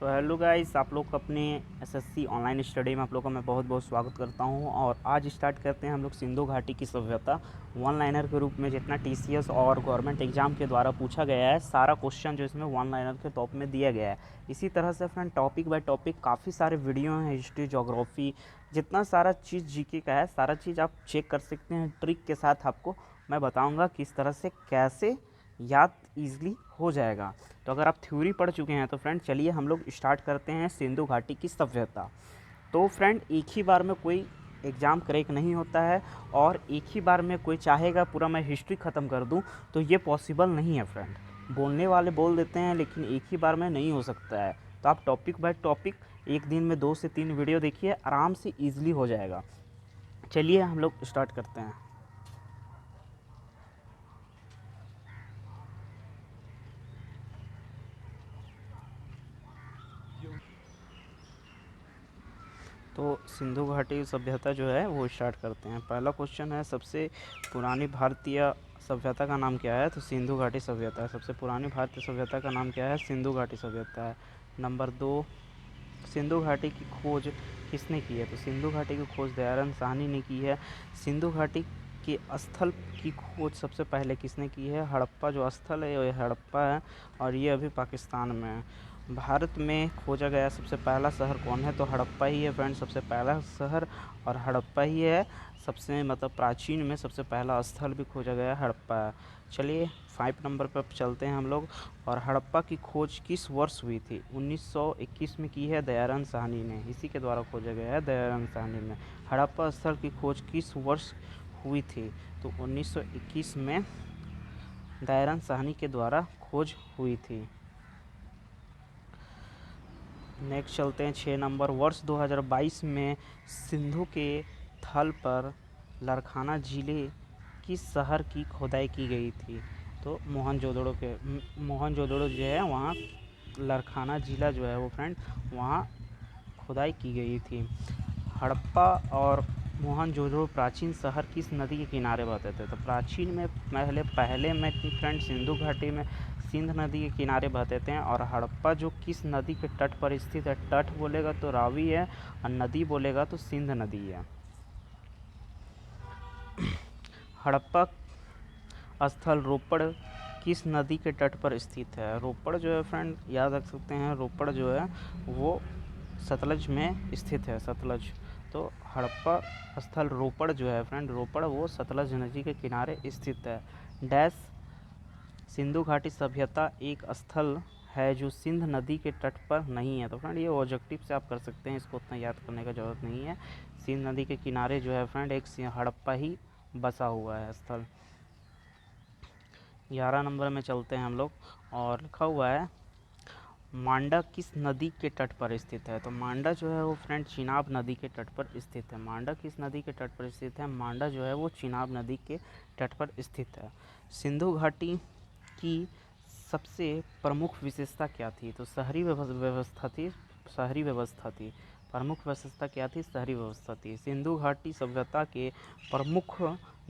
तो hello guys, आप लोग अपने एसएससी ऑनलाइन स्टडी में आप लोगों का मैं बहुत बहुत स्वागत करता हूं। और आज स्टार्ट करते हैं हम लोग सिंधु घाटी की सभ्यता वन लाइनर के रूप में। जितना टीसीएस और गवर्नमेंट एग्जाम के द्वारा पूछा गया है, सारा क्वेश्चन जो इसमें वन लाइनर के टॉप में दिया गया है। इसी तरह से फ्रेंड टॉपिक बाय टॉपिक काफ़ी सारे वीडियो हैं, हिस्ट्री, जोग्राफी, जितना सारा चीज़ जीके का है, सारा चीज़ आप चेक कर सकते हैं। ट्रिक के साथ आपको मैं बताऊँगा किस तरह से कैसे याद ईजिली हो जाएगा। तो अगर आप थ्योरी पढ़ चुके हैं तो फ्रेंड चलिए हम लोग स्टार्ट करते हैं सिंधु घाटी की सभ्यता। तो फ्रेंड एक ही बार में कोई एग्ज़ाम क्रैक नहीं होता है, और एक ही बार में कोई चाहेगा पूरा मैं हिस्ट्री ख़त्म कर दूं तो ये पॉसिबल नहीं है फ्रेंड। बोलने वाले बोल देते हैं लेकिन एक ही बार में नहीं हो सकता है। तो आप टॉपिक बाय टॉपिक एक दिन में 2 से 3 वीडियो देखिए, आराम से ईजिली हो जाएगा। चलिए हम लोग स्टार्ट करते हैं। तो सिंधु घाटी सभ्यता जो है वो स्टार्ट करते हैं। पहला क्वेश्चन है, सबसे पुरानी भारतीय सभ्यता का नाम क्या है? तो सिंधु घाटी सभ्यता है। सबसे पुरानी भारतीय सभ्यता का नाम क्या है? सिंधु घाटी सभ्यता है। नंबर 2, सिंधु घाटी की खोज किसने की है? तो सिंधु घाटी की खोज दयानंद साहनी ने की है। सिंधु घाटी के स्थल की खोज सबसे पहले किसने की है? हड़प्पा जो स्थल है ये हड़प्पा है, और ये अभी पाकिस्तान में है। भारत में खोजा गया सबसे पहला शहर कौन है? तो हड़प्पा ही है फ्रेंड, सबसे पहला शहर और हड़प्पा ही है। सबसे प्राचीन में सबसे पहला स्थल भी खोजा गया हड़प्पा है। चलिए 5 नंबर पर चलते हैं हम लोग। और हड़प्पा की खोज किस वर्ष हुई थी? 1921 में की है दयानंद साहनी ने, इसी के द्वारा खोजा गया है दयानंद साहनी ने। हड़प्पा स्थल की खोज किस वर्ष हुई थी? तो 1921 में दयानंद साहनी के द्वारा खोज हुई थी। नेक्स्ट चलते हैं 6 नंबर। वर्ष 2022 में सिंधु के थल पर लरखाना जिले किस शहर की खोदाई की गई थी? तो मोहनजोदड़ो जो है वहाँ लरखाना जिला जो है वो फ्रेंड वहाँ खुदाई की गई थी। हड़प्पा और मोहनजोदड़ो प्राचीन शहर किस नदी के किनारे बहते थे? तो प्राचीन में पहले में फ्रेंड सिंधु घाटी में सिंध नदी के किनारे बहते थे। और हड़प्पा जो किस नदी के तट पर स्थित है? तट बोलेगा तो रावी है, और नदी बोलेगा तो सिंध नदी है। हड़प्पा स्थल रोपड़ किस नदी के तट पर स्थित है? रोपड़ जो है फ्रेंड याद रख सकते हैं, रोपड़ जो है वो सतलज में स्थित है, सतलज। तो हड़प्पा स्थल रोपड़ जो है फ्रेंड, रोपड़ वो सतलज नदी के किनारे स्थित है। डैश सिंधु घाटी सभ्यता एक स्थल है जो सिंध नदी के तट पर नहीं है। तो फ्रेंड ये ऑब्जेक्टिव से आप कर सकते हैं, इसको उतना याद करने का ज़रूरत नहीं है। सिंध नदी के किनारे जो है फ्रेंड एक हड़प्पा ही बसा हुआ है स्थल। 11 नंबर में चलते हैं हम लोग, और लिखा हुआ है मांडा किस नदी के तट पर स्थित है? तो मांडा जो है वो फ्रेंड चिनाब नदी के तट पर स्थित है। मांडा किस नदी के तट पर स्थित है? मांडा जो है वो चिनाब नदी के तट पर स्थित है। सिंधु घाटी की सबसे प्रमुख विशेषता क्या थी? तो शहरी व्यवस्था थी, शहरी व्यवस्था थी। प्रमुख विशेषता क्या थी? शहरी व्यवस्था थी। सिंधु घाटी सभ्यता के प्रमुख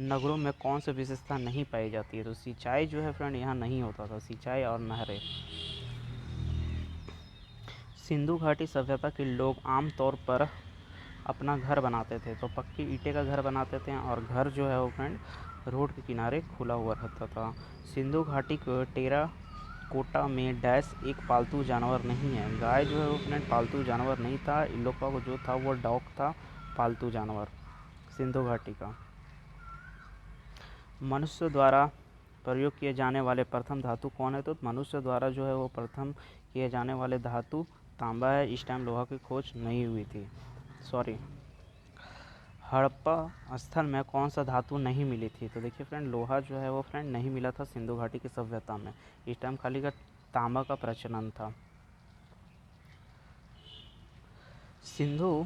नगरों में कौन सी विशेषता नहीं पाई जाती है? तो सिंचाई जो है फ्रेंड यहाँ नहीं होता था, सिंचाई और नहरें। सिंधु घाटी सभ्यता के लोग आमतौर पर अपना घर बनाते थे तो पक्की ईंटें का घर बनाते थे, और घर जो है वो फ्रेंड रोड के किनारे खुला हुआ रहता था। सिंधु घाटी को टेराकोटा में डैश एक पालतू जानवर नहीं है। गाय जो है वो फ्रेंड पालतू जानवर नहीं था, इन लोग का जो था वो डॉग था, पालतू जानवर सिंधु घाटी का। मनुष्य द्वारा प्रयोग किए जाने वाले प्रथम धातु कौन है? तो मनुष्य द्वारा जो है वो प्रथम किए जाने वाले धातु तांबा है। इस टाइम लोहा की खोज नहीं हुई थी, सॉरी। हड़प्पा स्थल में कौन सा धातु नहीं मिली थी? तो देखिए फ्रेंड लोहा जो है वो फ्रेंड नहीं मिला था सिंधु घाटी की सभ्यता में। इस टाइम खाली का तांबा का प्रचलन था। सिंधु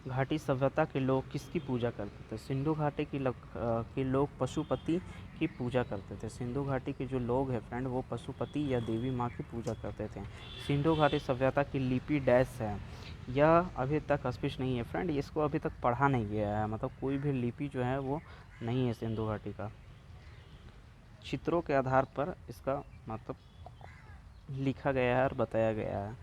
घाटी सभ्यता के लोग किसकी पूजा करते थे? सिंधु घाटी के लोग पशुपति की पूजा करते थे। सिंधु घाटी के जो लोग हैं फ्रेंड वो पशुपति या देवी माँ की पूजा करते थे। सिंधु घाटी सभ्यता की लिपि डैश है, यह अभी तक स्पष्ट नहीं है फ्रेंड, इसको अभी तक पढ़ा नहीं गया है, मतलब कोई भी लिपि जो है वो नहीं है सिंधु घाटी का। चित्रों के आधार पर इसका मतलब लिखा गया है और बताया गया है।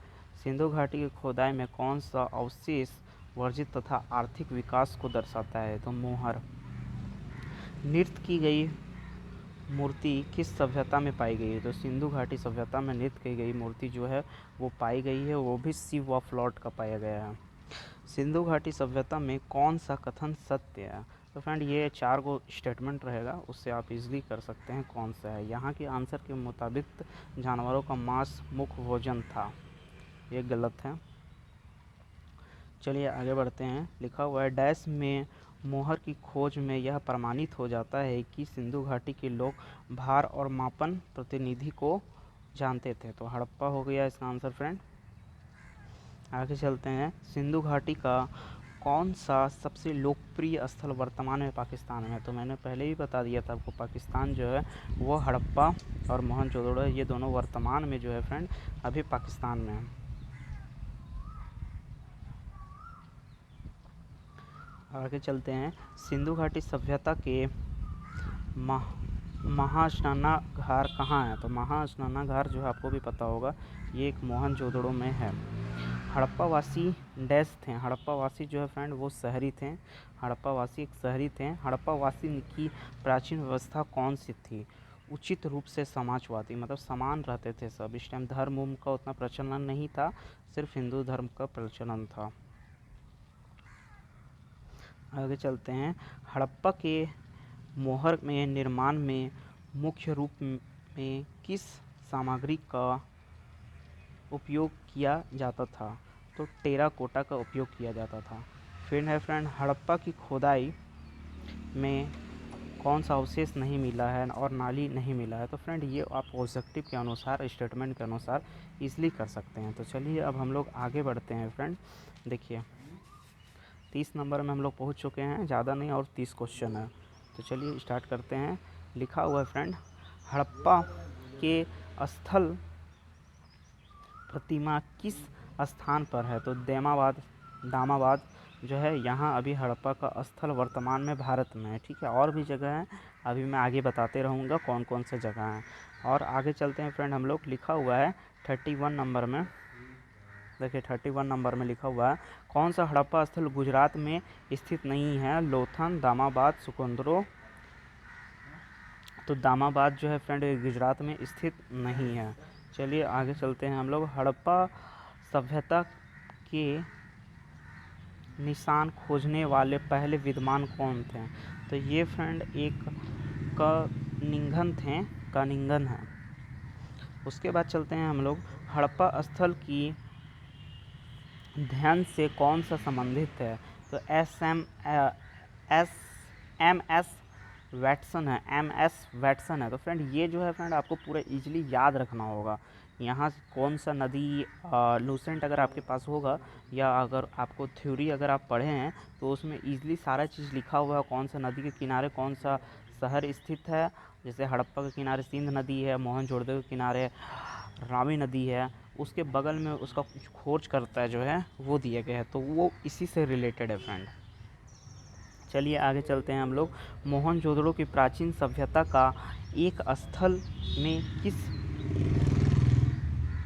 सिंधु घाटी की खोदाई में कौन सा अवशेष वर्जित तथा आर्थिक विकास को दर्शाता है? तो मोहर। नृत्य की गई मूर्ति किस सभ्यता में पाई गई है? तो सिंधु घाटी सभ्यता में नृत्य की गई मूर्ति जो है वो पाई गई है, वो भी शिव व फ्लॉट का पाया गया है। सिंधु घाटी सभ्यता में कौन सा कथन सत्य है? तो फ्रेंड ये 4 गो स्टेटमेंट रहेगा, उससे आप इजीली कर सकते हैं कौन सा है। यहाँ के आंसर के मुताबिक जानवरों का मांस मुख्य भोजन था, ये गलत है। चलिए आगे बढ़ते हैं। लिखा हुआ है डैश में मोहर की खोज में यह प्रमाणित हो जाता है कि सिंधु घाटी के लोग भार और मापन प्रतिनिधि को जानते थे। तो हड़प्पा हो गया इसका आंसर फ्रेंड। आगे चलते हैं। सिंधु घाटी का कौन सा सबसे लोकप्रिय स्थल वर्तमान में पाकिस्तान में है? तो मैंने पहले ही बता दिया था आपको, पाकिस्तान जो है वो हड़प्पा और मोहनजोदड़ो ये दोनों वर्तमान में जो है फ्रेंड अभी पाकिस्तान में है। आगे चलते हैं। सिंधु घाटी सभ्यता के महास्नानागार कहाँ है? तो महास्नानागार जो है आपको भी पता होगा, ये एक मोहनजोदड़ो में है। हड़प्पावासी डैश थे। हड़प्पावासी जो है फ्रेंड वो शहरी थे। हड़प्पावासी एक शहरी थे। हड़प्पावासी की प्राचीन व्यवस्था कौन सी थी? उचित रूप से समाजवादी, मतलब समान रहते थे सब। इस टाइम धर्म का उतना प्रचलन नहीं था, सिर्फ हिंदू धर्म का प्रचलन था। आगे चलते हैं। हड़प्पा के मोहर में निर्माण में मुख्य रूप में किस सामग्री का उपयोग किया जाता था? तो टेराकोटा का उपयोग किया जाता था। फिर है फ्रेंड हड़प्पा की खोदाई में कौन सा अवशेष नहीं मिला है और नाली नहीं मिला है? तो फ्रेंड ये आप ऑब्जेक्टिव के अनुसार, स्टेटमेंट के अनुसार इजली कर सकते हैं। तो चलिए अब हम लोग आगे बढ़ते हैं फ्रेंड। देखिए 30 नंबर में हम लोग पहुँच चुके हैं, ज़्यादा नहीं और 30 क्वेश्चन है। तो चलिए स्टार्ट करते हैं। लिखा हुआ है फ्रेंड हड़प्पा के स्थल प्रतिमा किस स्थान पर है? तो दामाबाद जो है यहाँ अभी हड़प्पा का स्थल वर्तमान में भारत में है। ठीक है, और भी जगह हैं, अभी मैं आगे बताते रहूँगा कौन कौन से जगह हैं। और आगे चलते हैं फ्रेंड हम लोग। लिखा हुआ है 31 नंबर में, देखिए 31 नंबर में लिखा हुआ है कौन सा हड़प्पा स्थल गुजरात में स्थित नहीं है? लोथल, दामाबाद, सुकोंद्रो। तो दामाबाद जो है फ्रेंड गुजरात में स्थित नहीं है। चलिए आगे चलते हैं हम लोग। हड़प्पा सभ्यता के निशान खोजने वाले पहले विद्वान कौन थे? तो ये फ्रेंड एक कनिंगन है। उसके बाद चलते हैं हम लोग। हड़प्पा स्थल की ध्यान से कौन सा संबंधित है? तो एम.एस. वैटसन है। तो फ्रेंड ये जो है फ्रेंड आपको पूरा इजीली याद रखना होगा। यहाँ कौन सा नदी लूसेंट अगर आपके पास होगा, या अगर आपको थ्योरी अगर आप पढ़े हैं तो उसमें इजीली सारा चीज़ लिखा हुआ है। कौन सा नदी के किनारे कौन सा शहर स्थित है। जैसे हड़प्पा के किनारे सिंध नदी है, मोहनजोदड़ो के किनारे रावी नदी है, उसके बगल में उसका कुछ खोज करता है जो है वो दिया गया है, तो वो इसी से रिलेटेड है फ्रेंड। चलिए आगे चलते हैं हम लोग। मोहनजोदड़ो की प्राचीन सभ्यता का एक स्थल में किस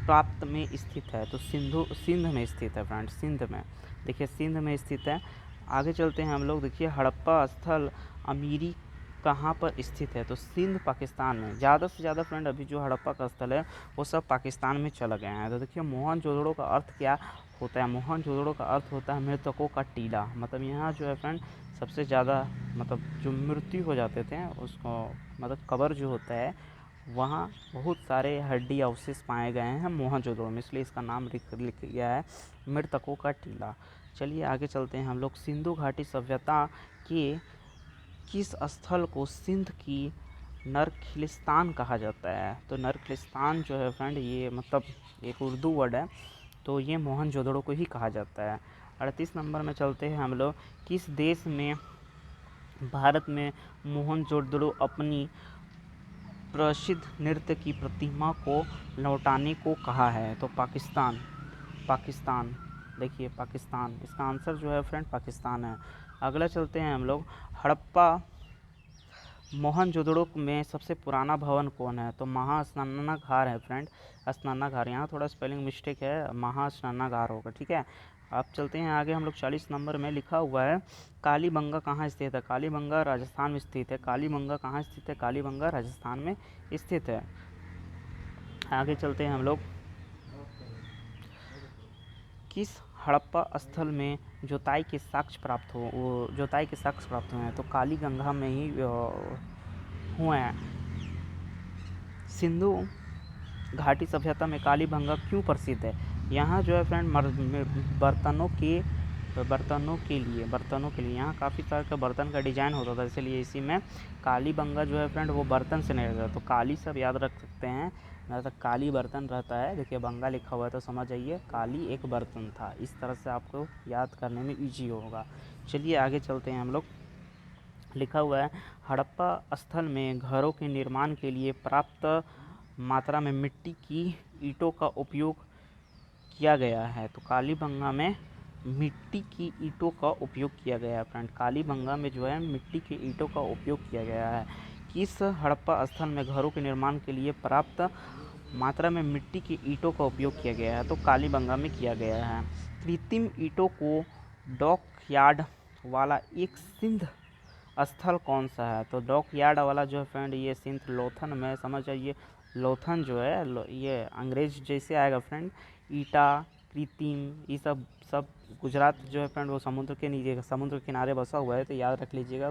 प्रांत में स्थित है? तो सिंध में स्थित है फ्रेंड, सिंध में। देखिए सिंध में स्थित है। आगे चलते हैं हम लोग। देखिए हड़प्पा स्थल अमीरी कहाँ पर स्थित है? तो सिंध पाकिस्तान में। ज़्यादा से ज़्यादा फ्रेंड अभी जो हड़प्पा का स्थल है वो सब पाकिस्तान में चला गया है। तो देखिए मोहनजोदड़ो का अर्थ क्या होता है? मोहनजोदड़ो का अर्थ होता है मृतकों का टीला। मतलब यहाँ जो है फ्रेंड सबसे ज़्यादा, मतलब जो मृत्यु हो जाते थे उसको, मतलब कब्र जो होता है वहाँ बहुत सारे हड्डी अवशेष पाए गए हैं मोहनजोदड़ो में, इसलिए इसका नाम लिख गया है मृतकों का टीला। चलिए आगे चलते हैं हम लोग। सिंधु घाटी सभ्यता के किस स्थल को सिंध की नरखिलिस्तान कहा जाता है? तो नरखिलिस्तान जो है फ्रेंड ये मतलब एक उर्दू वर्ड है, तो ये मोहनजोदड़ो को ही कहा जाता है। 38 नंबर में चलते हैं हम लोग। किस देश में भारत में मोहनजोदड़ो अपनी प्रसिद्ध नृत्य की प्रतिमा को लौटाने को कहा है? तो पाकिस्तान। देखिए पाकिस्तान, इसका आंसर जो है फ्रेंड पाकिस्तान है। अगला चलते हैं हम लोग। हड़प्पा मोहनजोदड़ो में सबसे पुराना भवन कौन है? तो महास्नानागार है फ्रेंड, स्नानागार। यहाँ थोड़ा स्पेलिंग मिस्टेक है, महास्नानागार होगा, ठीक है। अब चलते हैं आगे, हम लोग 40 नंबर में लिखा हुआ है कालीबंगा कहाँ स्थित है? कालीबंगा राजस्थान में स्थित है। कालीबंगा कहाँ स्थित है? कालीबंगा राजस्थान में स्थित है। आगे चलते हैं हम लोग, किस हड़प्पा स्थल में जोताई के साक्ष्य प्राप्त हुए हैं? तो कालीगंगा में ही हुए हैं। सिंधु घाटी सभ्यता में कालीबंगा क्यों प्रसिद्ध है? यहाँ जो है फ्रेंड बर्तनों के लिए यहाँ काफ़ी तरह का बर्तन का डिजाइन होता था, इसलिए इसी में कालीबंगा जो है फ्रेंड वो बर्तन से नहीं रहता। तो काली सब याद रख सकते हैं, जहाँ तक काली बर्तन रहता है, देखिए बंगा लिखा हुआ है तो समझ जाइए काली एक बर्तन था। इस तरह से आपको याद करने में ईजी होगा। चलिए आगे चलते हैं हम लोग, लिखा हुआ है हड़प्पा स्थल में घरों के निर्माण के लिए पर्याप्त मात्रा में मिट्टी की ईंटों का उपयोग किया गया है। तो कालीबंगा में मिट्टी की ईंटों का उपयोग किया गया है फ्रेंड। कालीबंगा में जो है मिट्टी की ईंटों का उपयोग किया गया है। किस हड़प्पा स्थल में घरों के निर्माण के लिए पर्याप्त मात्रा में मिट्टी की ईंटों का उपयोग किया गया है? तो कालीबंगा में किया गया है। कृत्रिम ईंटों को डॉक यार्ड वाला एक सिंध स्थल कौन सा है? तो डॉक यार्ड वाला जो है फ्रेंड ये सिंध लोथन में, समझ जाइए लोथन जो है ये अंग्रेज जैसे आएगा फ्रेंड। ईटा, कृत्रिम, ये सब सब गुजरात जो है फ्रेंड वो समुद्र के नीचे, समुद्र किनारे बसा हुआ है, तो याद रख लीजिएगा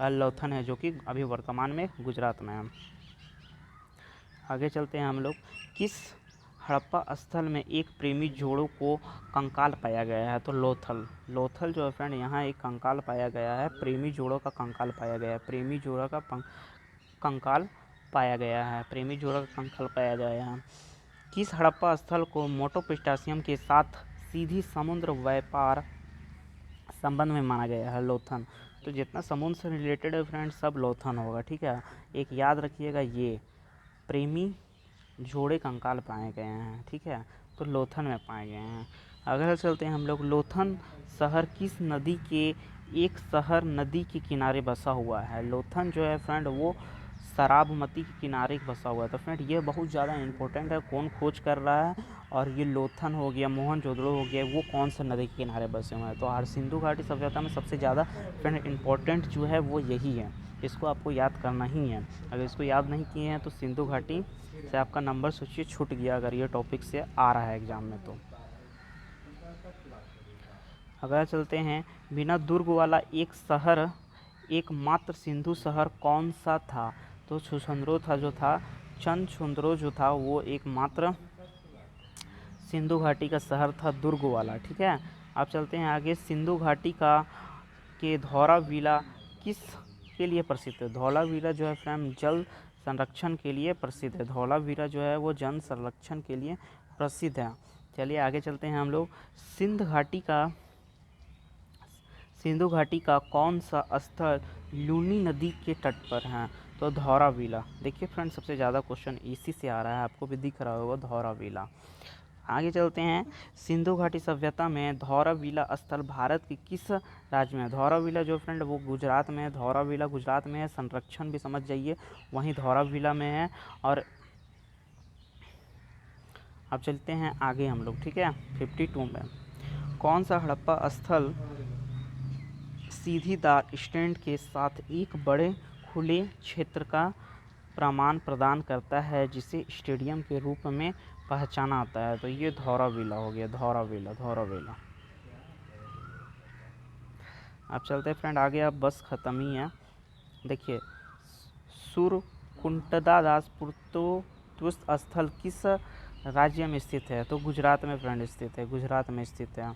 लोथन है, जो कि अभी वर्तमान में गुजरात में है। आगे चलते हैं हम लोग, किस हड़प्पा स्थल में एक प्रेमी जोड़ों को कंकाल पाया गया है? तो लोथल जो है फ्रेंड यहाँ एक कंकाल पाया गया है, प्रेमी जोड़ों का कंकाल पाया गया है। प्रेमी जोड़ा का कंकाल पाया गया है, प्रेमी जोड़ा का कंकाल पाया गया है। किस हड़प्पा स्थल को मेसोपोटामिया के साथ सीधी समुद्र व्यापार संबंध में माना गया है? लोथन। तो जितना समुद्र से रिलेटेड है फ्रेंड सब लोथन होगा, ठीक है। एक याद रखिएगा, ये प्रेमी जोड़े कंकाल पाए गए हैं, ठीक है, तो लोथन में पाए गए हैं। अगर चलते हैं हम लोग, लोथन शहर किस नदी के किनारे बसा हुआ है? लोथन जो है फ्रेंड वो शराबमती के किनारे बसा हुआ है। तो फ्रेंड ये बहुत ज़्यादा इंपॉर्टेंट है, कौन खोज कर रहा है, और ये लोथन हो गया, मोहनजोदड़ो हो गया, वो कौन सा नदी के किनारे बसे हुए हैं? तो और सिंधु घाटी सभ्यता में सबसे ज़्यादा फ्रेंड इंपॉर्टेंट जो है वो यही है, इसको आपको याद करना ही है। अगर इसको याद नहीं किए हैं तो सिंधु घाटी से आपका नंबर सोचिए छूट गया, अगर ये टॉपिक से आ रहा है एग्जाम में तो। अगर चलते हैं, बिना दुर्ग वाला एकमात्र सिंधु शहर कौन सा था? तो छुछुंद्रो था, चंदछुंद्रो जो था वो एकमात्र सिंधु घाटी का शहर था, दुर्ग वाला, ठीक है। अब चलते हैं आगे, सिंधु घाटी के धौलावीरा किस के लिए प्रसिद्ध है? धौलावीरा जो है फ्रेंड जल संरक्षण के लिए प्रसिद्ध है। धौलावीरा जो है वो जल संरक्षण के लिए प्रसिद्ध है। चलिए आगे चलते हैं हम लोग, सिंधु घाटी का कौन सा स्थल लूनी नदी के तट पर है? तो धौलावीरा। देखिए फ्रेंड सबसे ज़्यादा क्वेश्चन इसी से आ रहा है, आपको भी दिख रहा होगा धौलावीरा। आगे चलते हैं, सिंधु घाटी सभ्यता में धौलावीरा स्थल भारत के किस राज्य में है? धौलावीरा जो फ्रेंड वो गुजरात में है, धौलावीरा गुजरात में है, संरक्षण भी समझ जाइए वहीं धौलावीरा में है। और अब चलते हैं आगे हम लोग, ठीक है। 52 में कौन सा हड़प्पा स्थल सीढ़ीदार स्टैंड के साथ एक बड़े खुले क्षेत्र का प्रमाण प्रदान करता है, जिसे स्टेडियम के रूप में पहचाना आता है? तो ये धौलावीरा हो गया, धौलावीरा। अब चलते हैं फ्रेंड आगे, अब बस ख़त्म ही है। देखिए, सूर्यकुंटदा दासपुरतुस्त स्थल किस राज्य में स्थित है? तो गुजरात में फ्रेंड स्थित है, गुजरात में स्थित है,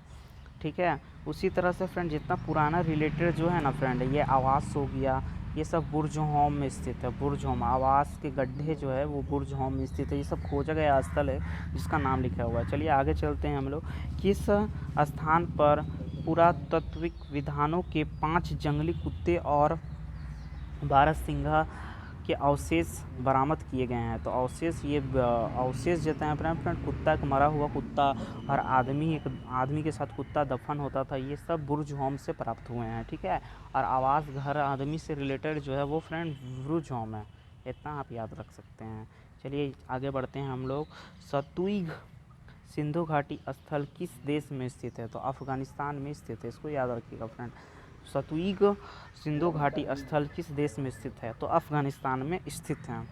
ठीक है। उसी तरह से फ्रेंड जितना पुराना रिलेटेड जो है ना फ्रेंड, ये आवास हो गया, ये सब बुर्जहोम में स्थित है। बुर्जहोम आवास के गड्ढे जो है वो बुर्जहोम में स्थित है। ये सब खोजा गया स्थल है जिसका नाम लिखा हुआ है। चलिए आगे चलते हैं हम लोग, किस स्थान पर पुरातात्विक विधानों के 5 जंगली कुत्ते और बारहसिंगा के अवशेष बरामद किए गए हैं। तो अवशेष, ये अवशेष जो हैं अपना फ्रेंड, कुत्ता, एक मरा हुआ कुत्ता और एक आदमी के साथ कुत्ता दफन होता था, ये सब बुर्ज होम से प्राप्त हुए हैं, ठीक है। और आवास घर आदमी से रिलेटेड जो है वो फ्रेंड बुर्ज होम है, इतना आप याद रख सकते हैं। चलिए आगे बढ़ते हैं हम लोग। सतुइग सिंधु घाटी स्थल किस देश में स्थित है? तो अफगानिस्तान में स्थित है, इसको याद रखिएगा फ्रेंड। सतुइग सिंधु घाटी स्थल किस देश में स्थित है? तो अफगानिस्तान में स्थित है।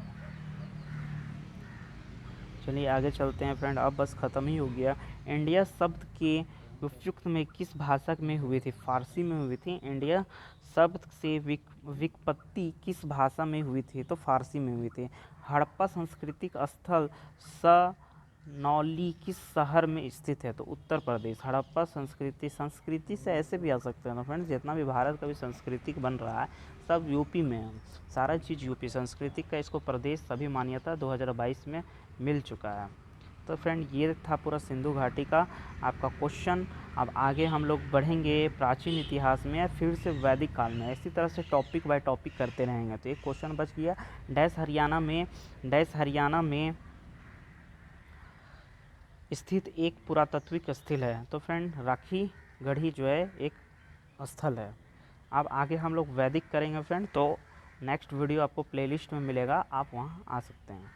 चलिए आगे चलते हैं फ्रेंड, अब बस ख़त्म ही हो गया। इंडिया शब्द के व्युत्पत्ति में किस भाषा में हुई थी? फारसी में हुई थी। इंडिया शब्द से व्युत्पत्ति किस भाषा में हुई थी? तो फारसी में हुई थी। हड़प्पा सांस्कृतिक स्थल सनौली किस शहर में स्थित है? तो उत्तर प्रदेश। हड़प्पा संस्कृति से ऐसे भी आ सकते हैं ना फ्रेंड्स, जितना भी भारत का भी सांस्कृतिक बन रहा है सब यूपी में है, सारा चीज़ यूपी। सांस्कृतिक का इसको प्रदेश सभी मान्यता 2022 में मिल चुका है। तो फ्रेंड ये था पूरा सिंधु घाटी का आपका क्वेश्चन। अब आगे हम लोग बढ़ेंगे प्राचीन इतिहास में, फिर से वैदिक काल में, इसी तरह से टॉपिक बाय टॉपिक करते रहेंगे। तो एक क्वेश्चन बच गया, डैश हरियाणा में स्थित एक पुरातात्विक स्थल है? तो फ्रेंड राखी गढ़ी जो है एक स्थल है। अब आगे हम लोग वैदिक करेंगे फ्रेंड, तो नेक्स्ट वीडियो आपको प्लेलिस्ट में मिलेगा, आप वहाँ आ सकते हैं।